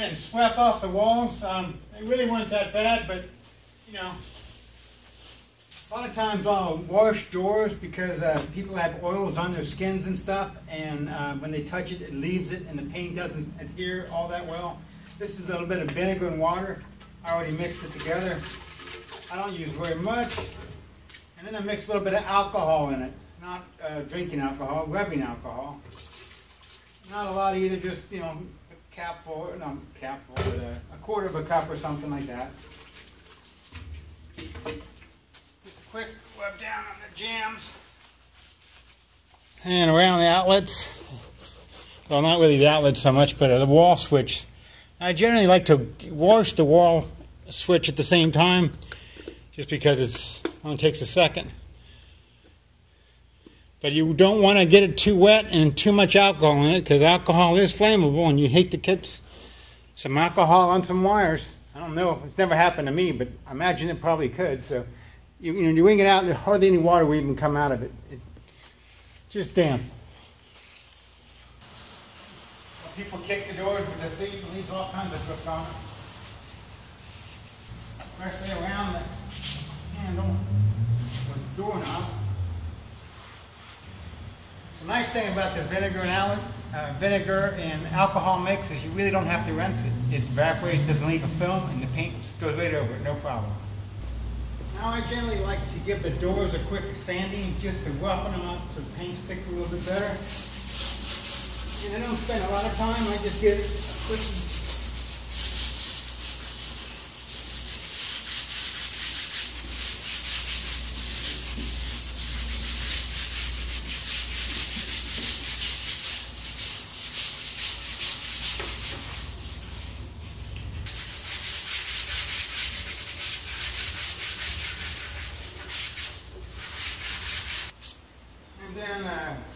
in and swept off the walls. They really weren't that bad, but you know, a lot of times I'll wash doors because people have oils on their skins and stuff, and when they touch it, it leaves it, and the paint doesn't adhere all that well. This is a little bit of vinegar and water. I already mixed it together. I don't use very much. And then I mix a little bit of alcohol in it. Not drinking alcohol, rubbing alcohol. Not a lot either, just, you know, a capful, not a capful, but a quarter of a cup or something like that. Just a quick rub down on the jams. And around the outlets. Well, not really the outlets so much, but the wall switch. I generally like to wash the wall switch at the same time, just because it only takes a second. But you don't want to get it too wet and too much alcohol in it, because alcohol is flammable, and you hate to catch some alcohol on some wires. I don't know, it's never happened to me, but I imagine it probably could. So you wring it out, and hardly any water will even come out of it. It's just damp. People kick the doors with their feet and leaves all kinds of stuff on it. Especially around the handle or the doorknob. The nice thing about this vinegar and alcohol mix is you really don't have to rinse it. It evaporates, doesn't leave a film, and the paint goes right over it, no problem. Now I generally like to give the doors a quick sanding just to roughen them up so the paint sticks a little bit better. And I don't spend a lot of time, I just get it quick. And then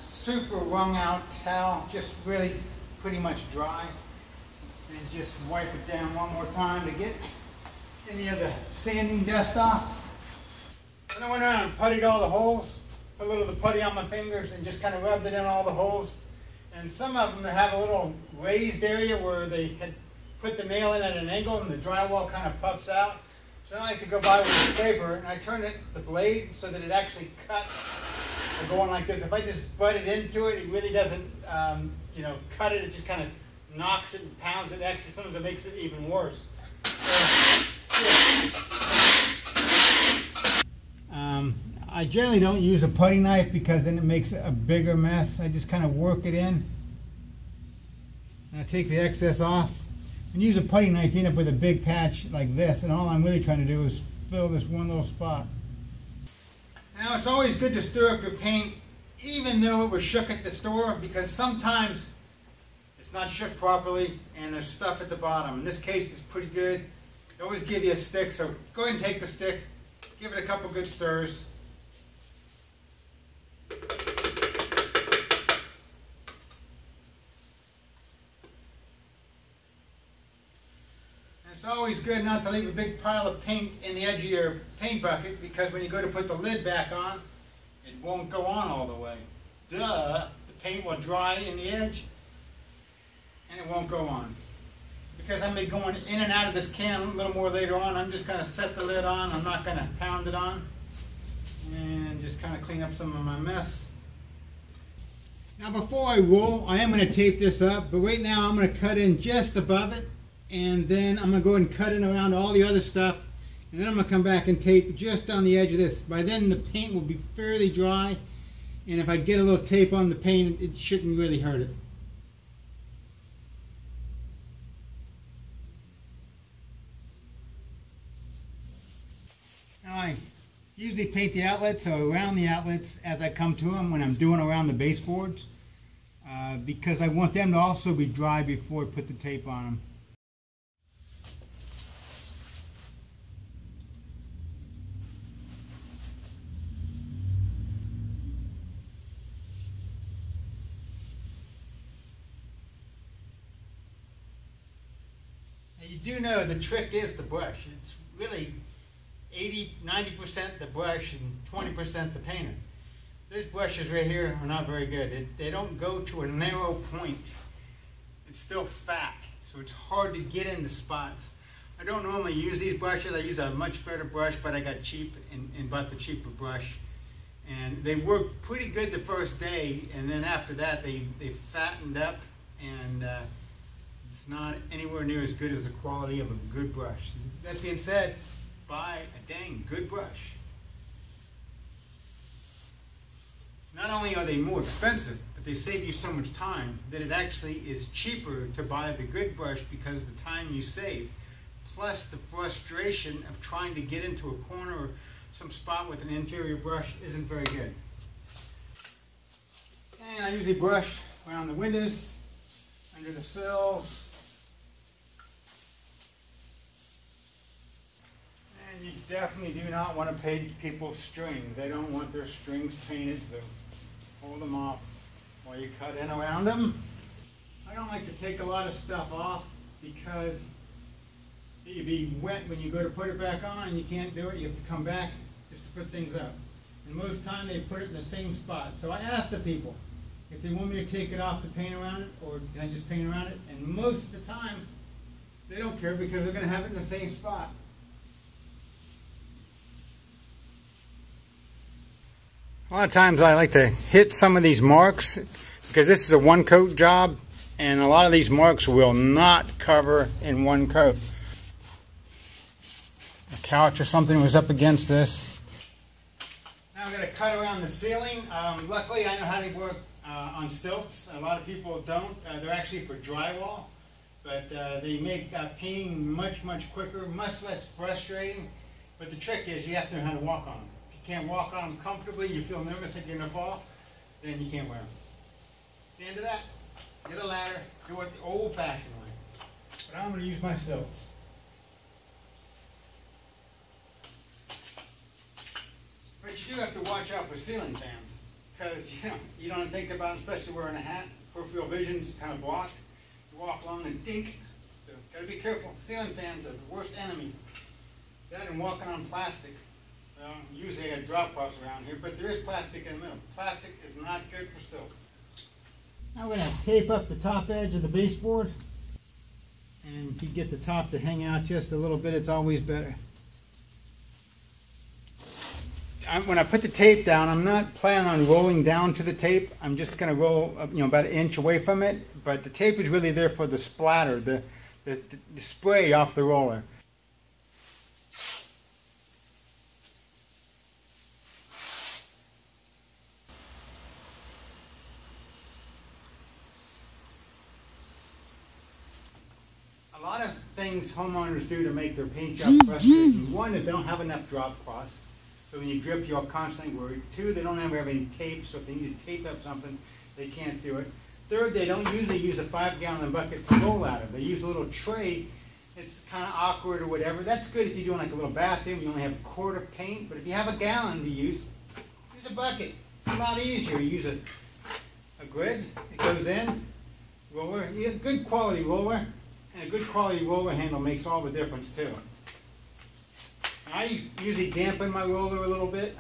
super wrung out towel, just really pretty much dry, and just wipe it down one more time to get any of the sanding dust off. Then I went around and puttied all the holes, put a little of the putty on my fingers and just kind of rubbed it in all the holes. And some of them have a little raised area where they had put the nail in at an angle and the drywall kind of puffs out. So I like to go by with a scraper and I turn the blade so that it actually cuts. Going like this. If I just butt it into it, it really doesn't, you know, cut it. It just kind of knocks it and pounds it. Actually, sometimes it makes it even worse. I generally don't use a putty knife because then it makes a bigger mess. I just kind of work it in. And I take the excess off. And use a putty knife, you end up with a big patch like this. And all I'm really trying to do is fill this one little spot. Now it's always good to stir up your paint even though it was shook at the store, because sometimes it's not shook properly and there's stuff at the bottom. In this case it's pretty good. They always give you a stick, so go ahead and take the stick, give it a couple good stirs. It's always good not to leave a big pile of paint in the edge of your paint bucket, because when you go to put the lid back on, it won't go on all the way. Duh! The paint will dry in the edge and it won't go on. Because I'm going to be going in and out of this can a little more later on, I'm just going to set the lid on. I'm not going to pound it on. And just kind of clean up some of my mess. Now before I roll, I am going to tape this up, but right now I'm going to cut in just above it. And then I'm going to go ahead and cut in around all the other stuff. And then I'm going to come back and tape just on the edge of this. By then the paint will be fairly dry. And if I get a little tape on the paint, it shouldn't really hurt it. Now I usually paint the outlets or around the outlets as I come to them when I'm doing around the baseboards. Because I want them to also be dry before I put the tape on them. You do know the trick is the brush. It's really 80–90% the brush and 20% the painter. These brushes right here are not very good. They don't go to a narrow point. It's still fat. so it's hard to get into spots. I don't normally use these brushes. I use a much better brush, but I got cheap and bought the cheaper brush. And they worked pretty good the first day, and then after that they fattened up, and it's not anywhere near as good as the quality of a good brush. That being said, buy a dang good brush. Not only are they more expensive, but they save you so much time that it actually is cheaper to buy the good brush because of the time you save, plus the frustration of trying to get into a corner or some spot with an inferior brush isn't very good. And I usually brush around the windows, under the sills. And you definitely do not want to paint people's strings. They don't want their strings painted, so hold them off while you cut in around them. I don't like to take a lot of stuff off because you'd be wet when you go to put it back on, and you can't do it. You have to come back just to put things up. And most of the time they put it in the same spot. So I ask the people if they want me to take it off to paint around it, or can I just paint around it? And most of the time they don't care because they're going to have it in the same spot. A lot of times I like to hit some of these marks because this is a one coat job, and a lot of these marks will not cover in one coat. A couch or something was up against this. Now I'm going to cut around the ceiling. Luckily I know how to work on stilts. A lot of people don't. They're actually for drywall, but they make painting much quicker, much less frustrating. But the trick is you have to know how to walk on them. If you can't walk on them comfortably, you feel nervous that you're going to fall, then you can't wear them. At the end of that, get a ladder, do it the old-fashioned way. But I'm going to use my stilts. But you do have to watch out for ceiling fans, because you don't think about, especially wearing a hat, peripheral vision is kind of blocked. You walk along and dink. So gotta be careful. Ceiling fans are the worst enemy. That and walking on plastic. Usually I got drop cloths around here, but there is plastic in the middle. Plastic is not good for stilts. Now we're going to tape up the top edge of the baseboard. And if you get the top to hang out just a little bit, it's always better. When I put the tape down, I'm not planning on rolling down to the tape. I'm just going to roll about an inch away from it. But the tape is really there for the splatter, the spray off the roller. A lot of things homeowners do to make their paint job frustrating. One is they don't have enough drop cloths. So when you drip, you're constantly worried. Two, they don't ever have any tape, so if they need to tape up something, they can't do it. Third, they don't usually use a 5-gallon bucket to roll out of. They use a little tray. It's kind of awkward or whatever. That's good if you're doing like a little bathroom. You only have a quart of paint. But if you have a gallon to use a bucket. It's a lot easier. You use a grid. It goes in. Roller. You get a good quality roller. And a good quality roller handle makes all the difference too. I usually dampen my roller a little bit.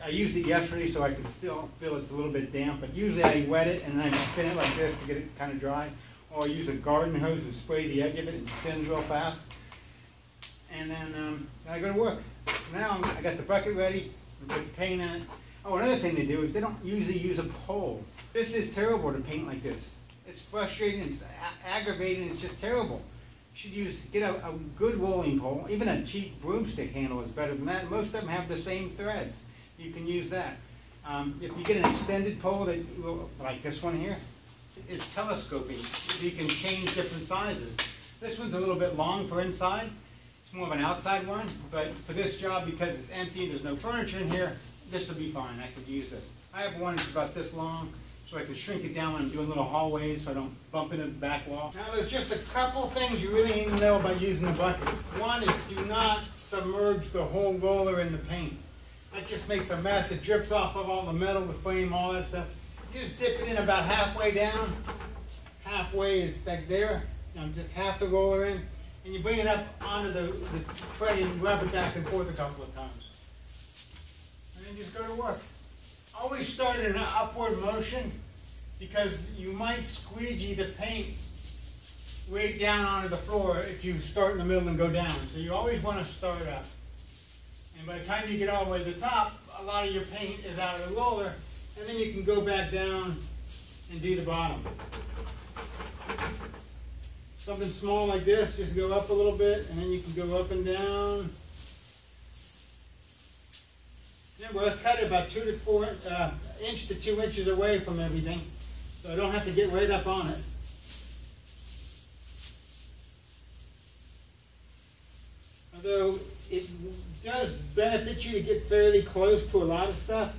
I used it yesterday so I can still feel it's a little bit damp, but usually I wet it and then I spin it like this to get it kind of dry. Or I use a garden hose and spray the edge of it and it spins real fast. And then I go to work. Now I got the bucket ready, I put the paint in it. Oh, another thing they do is they don't usually use a pole. This is terrible to paint like this. It's frustrating, it's aggravating, it's just terrible. You should get a good rolling pole. Even a cheap broomstick handle is better than that. Most of them have the same threads. You can use that. If you get an extended pole, like this one here, it's telescoping. So you can change different sizes. This one's a little bit long for inside. It's more of an outside one. But for this job, because it's empty, there's no furniture in here, this will be fine. I could use this. I have one that's about this long, so I can shrink it down when I'm doing little hallways so I don't bump into the back wall. Now there's just a couple things you really need to know about using the bucket. One is do not submerge the whole roller in the paint. That just makes a mess. It drips off of all the metal, the frame, all that stuff. You just dip it in about halfway down. Halfway is back there. Just half the roller in. And you bring it up onto the tray and rub it back and forth a couple of times. And then just go to work. Always start in an upward motion because you might squeegee the paint way down onto the floor if you start in the middle and go down. So you always want to start up. And by the time you get all the way to the top, a lot of your paint is out of the roller, and then you can go back down and do the bottom. Something small like this, just go up a little bit, and then you can go up and down. Remember, let's cut it about 2 to 4 inch to 2 inches away from everything, so I don't have to get right up on it. Although it does benefit you to get fairly close to a lot of stuff,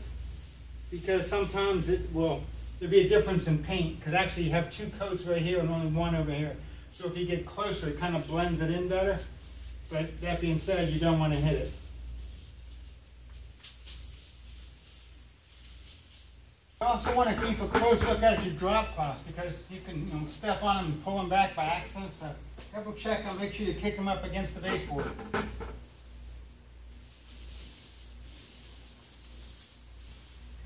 because sometimes there'll be a difference in paint, because actually you have 2 coats right here and only 1 over here. So if you get closer, it kind of blends it in better. But that being said, you don't want to hit it. You also want to keep a close look at your drop cloths, because you can step on them and pull them back by accident. So double check and make sure you kick them up against the baseboard.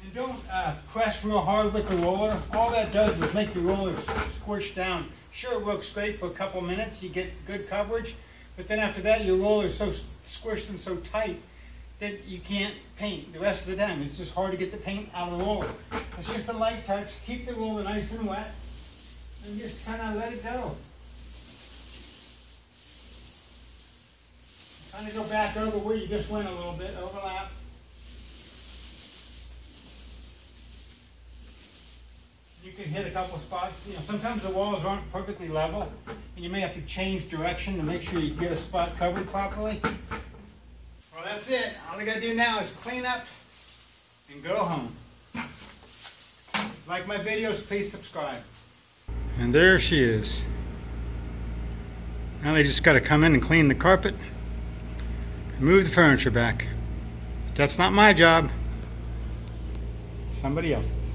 And don't press real hard with the roller. All that does is make your roller squish down. Sure, it works great for a couple minutes. You get good coverage. But then after that, your roller is so squished and so tight that you can't paint the rest of the time. It's just hard to get the paint out of the roller. It's just a light touch. Keep the roller nice and wet and just kind of let it go. Kind of go back over where you just went a little bit, overlap. You can hit a couple spots. Sometimes the walls aren't perfectly level, and you may have to change direction to make sure you get a spot covered properly. Well, that's it. All I got to do now is clean up and go home. Like my videos, please subscribe. And there she is. Now they just got to come in and clean the carpet and move the furniture back. That's not my job. It's somebody else's.